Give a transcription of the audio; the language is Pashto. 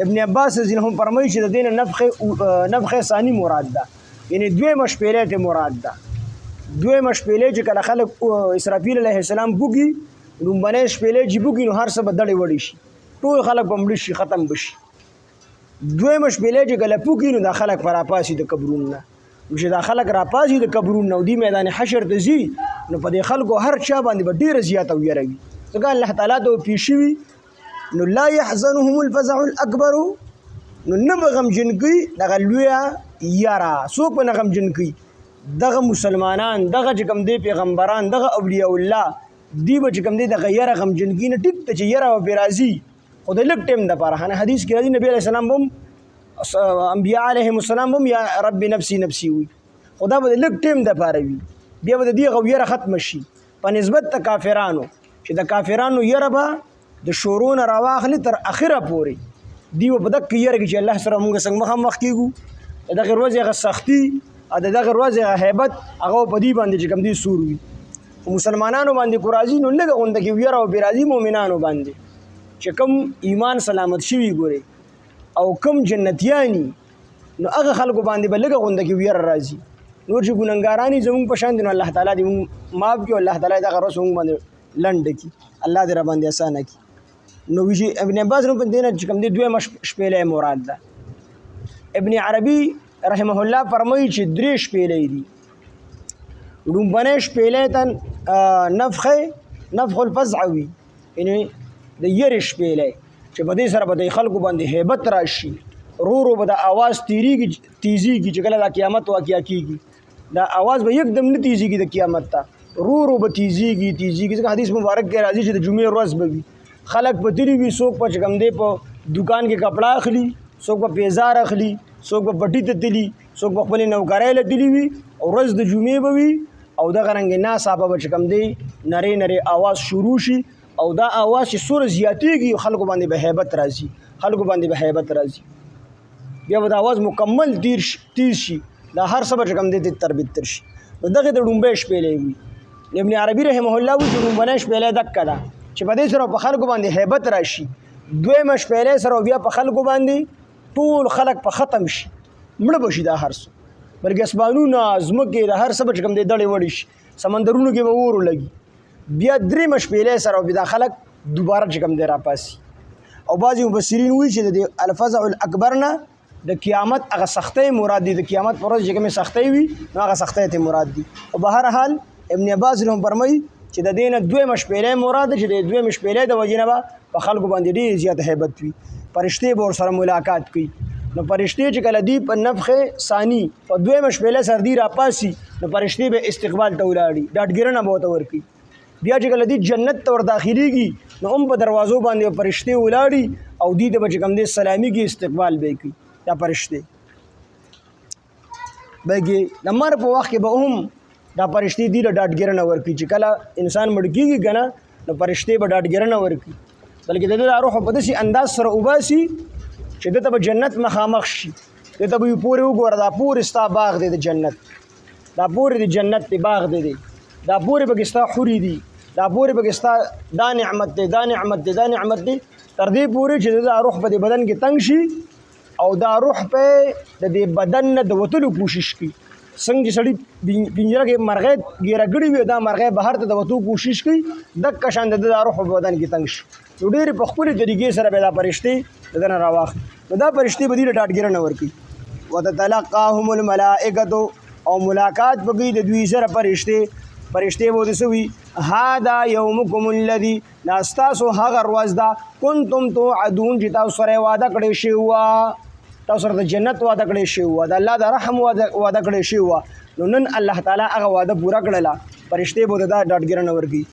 ابن عباس رضی الله عنه فرمایي چې د دین نفخ ثانی مراد ده، یعنی دویمه شپېلۍ ته مراد ده. دویمه شپېلۍ چې کله خلک اسرافیل علیه السلام بوږي، لومبنۍ شپېلۍ چې بوږي نو هر څه به دړې وړې شي، ټول خلک به مړه شي، ختم به شي. دویمه شپېلۍ چې کله پوکي نو دا خلک به راپاسي د قبرونو نه، چې دا خلک راپاسي د قبرونو نه او دې میدان حشر ته ځي نو په دې خلکو هر چا باندې به ډېره زیاته ویره وي، ځکه الله تعالی ته پیښ شوي نو لا يحزنهم الفزع الاکبر، نو نه به غمجن کوي دغه لویه یاره. څوک به نه غمجن کوي؟ دغه مسلمانان، دغه چې کوم دی پیغمبران، دغه اولیاء الله، دی به چې کوم دی دغه یره غمجن کوي نه. ټیک ته چې یره به پرې راځي خو د لږ ټایم دپاره. حدیث کې راځي نبي علیه السلام به هم انبیاء علیهم السلام به هم یا رب نفسي نفسي وي، خو دا به د لږ ټایم دپاره وي، بیا به د دې هغه یره ختمه شي. په نسبت د کافرانو چې د کافرانو یره به د شروع نه راواخلي تر اخره پورې، دی به په دغه یره کې چې الله سره مونږ څنګه مخامخ کېږو، د دغه ورځې هغه سختي او د دغه ورځې هغه هیبت هغه په دې باندې چې کوم دی سور وي. مسلمانانو باندې کو راځي نو لږه غونډه کې ویره او بې راځي مؤمنانو باندې چې کوم ایمان سلامت شوي ګوري او کوم جنتیانی نو هغه خلکو باندې به لږه غونډه کې ویره راځي. نور چې ګناهګارانی زموږ په شان دي نو الله تعالی دې موږ معاف کړي او الله تعالی دغه ورځ موږ باندې لنډه کړي، الله دې را باندې اسانه کړي. نو ویجی ابن عباس نو په دې نه چې کوم دی دویمه شپېلۍ مراد ده. ابن عربي رحمه الله فرمایي چې درې شپېلۍ دي. لومبنۍ شپېلۍ ته نفخ الفزع وي، یعنی د یرې شپېلۍ چې په دې سره به د خلکو باندې هیبت راشي، رو به د آواز تیزیږي چې کله د قیامت واقعه کېږي، دا آواز به یکدم نه تیزیږي د قیامت ته، رو به تیزیږي. ځکه حدیث مبارک کې راځي چې د جمعې ورځ به وي، خلک به تلي وي، څوک په چې کوم دی په دکان کې کپړه اخلي، څوک به پیزار اخلي، څوک به پټي ته تلي، څوک به خپلې نوکرۍ له تلي وي، او ورځ د جمعې به وي او دغه رنګې ناڅاپه به چې کوم دی نرۍ آواز شروع شي، او دا آواز چې څومره زیاتېږي خلکو باندې به هیبت راځي، بیا به د آواز مکمل تیز شي، دا هر څه به چې کوم دی تربیت شي. نو دغه د لومبۍ شپېلۍ وي. ابن عربي رحمه الله وایي چې لومبنۍ شپېلۍ دقه ده چې په دې سره په خلکو باندې هیبت راشي. دویمه شپېلۍ سره بیا په خلکو باندې ټول خلک په ختم شي، مړه به شي دا هر څه، بلکې اسمانونه ځمکې د هر څه به چې کوم دی دړې وړې شي، سمندرونو کې به اور ولګي. بیا درېیمه شپېلۍ سره بیا دا خلک دوباره چې کوم دی راپاسي. او بعضې مفسرین وایي چې د الفزع الاکبر نه د قیامت هغه سختۍ مراد دي، د قیامت په ورځ چې کومې سختۍ وي نو هغه سختۍ ته مراد دي. او به هر حال ابن عباس هم فرمایي چې د دې نه دویمه شپېلۍ مراد ده چې د دویمې شپېلۍ د وجې نه به په خلکو باندې ډېر زیات هیبت وي، فرشتې به ورسره ملاقات کوي. نو فرشتې چې کله دی په نفخ ثانی په دویمه شپېلۍ سره دی راپاسي نو فرشتې به استقبال ته ولاړي، ډاډګیرنه به ورته ورکوي. بیا چې کله دی جنت ته ور داخلېږي نو هم په دروازو باندې فرشتې ولاړي او دی ته به چې کوم دی سلامي کې استقبال به یې کوي. دا فرشتې بلکې د مرګ په وخت کې به هم دا فرشتې دی له ډاډګیرنه ورکوي چې کله انسان مړ کېږي که نه نو فرشتې به ډاډګیرنه ورکوي، بلکې د ده دا روح په داسې انداز سره وباسي چې ده ته به جنت مخامخ شي، ده ته به وي پورې وګوره دا پورې ستا باغ دی د جنت، دا پورې د جنت دی باغ دی، دا پورې پکې ستا حورې دي، دا پورې پکې ستا دا نعمت دی، دا نعمت دی، دا نعمت دی، تر دې پورې چې د دا روح په دې بدن کې تنګ شي او دا روح په د دې بدن نه د وتلو کوشش کوي. څنګه چې سړي پنجره کې مرغۍ ګیره کړې وي دا مرغۍ بهر ته د وتو کوشش کوي، دقه شان د دا روح په بدن کې تنګ شي. نو ډېرې په خپلې طریقې سره به دا فرشتې د ده نه راواخلي، نو دا فرشتې به دې له ډاډګیرنه ورکوي. وتتلقاهم الملائکة او ملاقات به کوي د دوی سره فرشتې به ورته څه وي هذا یومکم الذي دا ستاسو هغه ورځ ده کنتم توعدون چې تاسو سره وعده کړې شوې وه، تاسو سره د جنت وعده کړې شوې وه، د الله د رحم وعده کړې شوې وه. نو نن الله تعالی هغه وعده پوره کړله، فرشتې به ورته دا ډاډګیرنه ورکوي.